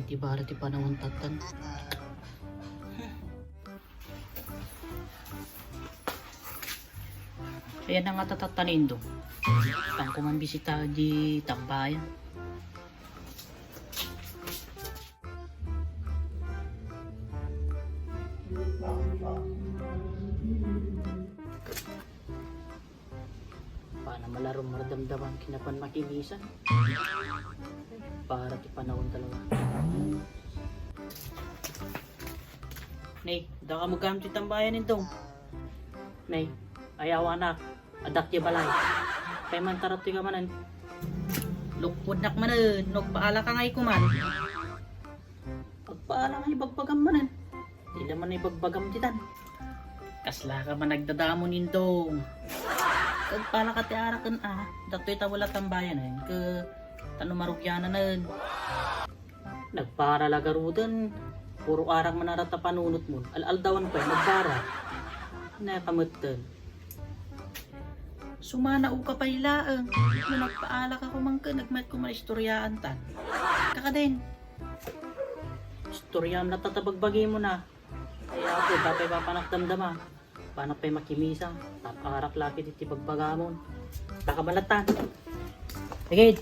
Iti bara ti panahon tatan. Kaya na nga tatatanin do. Tang kumambisita di tambayan. Paano malaro maradamdaman kinapan makinisan? Para ti panahon talaga. Nay, da ka mo gamit tambayan nito. Nay, ayaw anak. Adak ya balay. Kaya man tarap ti ka manan. Lukpod nak manan. Nagpaala ka ngay kuman. Pagpaala nga ibagbagam manan. Di naman ibagbagam titan. Kasla ka man nagdadamo nindong. Kagpala ka ti arakan Dato'y tawala tambayan Ka tanumarugyanan nan. Nagpara lagarudan. Puro arang manarata panunot mo. Al-aldawan pa nagpara. Nakamutan. Sumana u ka pailaang. Nung nagpaala ka kumangka, nagmat ko maistoryaan tan. Kakadin. Istoryaan na tatabagbagi mo na. Kaya ako, tapay papanakdamdama. Panapay makimisa. Taparak laki diti bagbagamon. Takabalatan. Sige.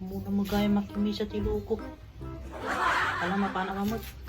Muna magaya makimisa ti luko. Alam mo, paano mamot?